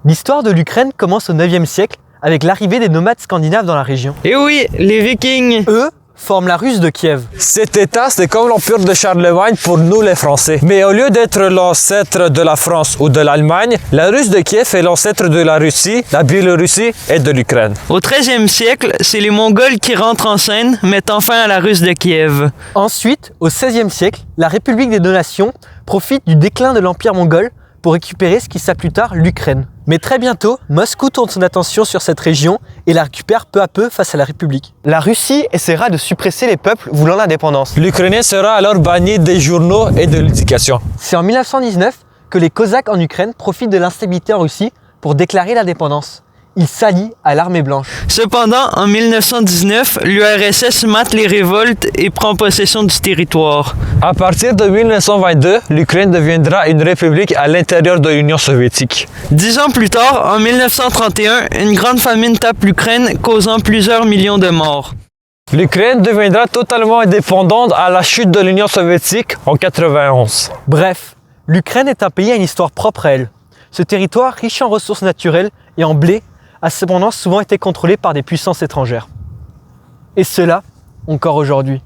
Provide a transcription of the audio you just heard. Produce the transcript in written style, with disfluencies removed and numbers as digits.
L'histoire de l'Ukraine commence au 9e siècle avec l'arrivée des nomades scandinaves dans la région. Et oui, les Vikings! Eux forment la Russe de Kiev. Cet État, c'est comme l'Empire de Charlemagne pour nous les Français. Mais au lieu d'être l'ancêtre de la France ou de l'Allemagne, la Russe de Kiev est l'ancêtre de la Russie, la Biélorussie et de l'Ukraine. Au 13e siècle, c'est les Mongols qui rentrent en scène, mettant fin à la Russe de Kiev. Ensuite, au 16e siècle, la République des deux nations profite du déclin de l'Empire mongol pour récupérer ce qui sera plus tard l'Ukraine. Mais très bientôt, Moscou tourne son attention sur cette région et la récupère peu à peu face à la République. La Russie essaiera de suppresser les peuples voulant l'indépendance. L'Ukrainien sera alors banni des journaux et de l'éducation. C'est en 1919 que les Cosaques en Ukraine profitent de l'instabilité en Russie pour déclarer l'indépendance. Ils s'allient à l'armée blanche. Cependant, en 1919, l'URSS mate les révoltes et prend possession du territoire. À partir de 1922, l'Ukraine deviendra une république à l'intérieur de l'Union soviétique. 10 ans plus tard, en 1931, une grande famine tape l'Ukraine, causant plusieurs millions de morts. L'Ukraine deviendra totalement indépendante à la chute de l'Union soviétique en 1991. Bref, l'Ukraine est un pays à une histoire propre à elle. Ce territoire, riche en ressources naturelles et en blé, a cependant souvent été contrôlé par des puissances étrangères. Et cela, encore aujourd'hui.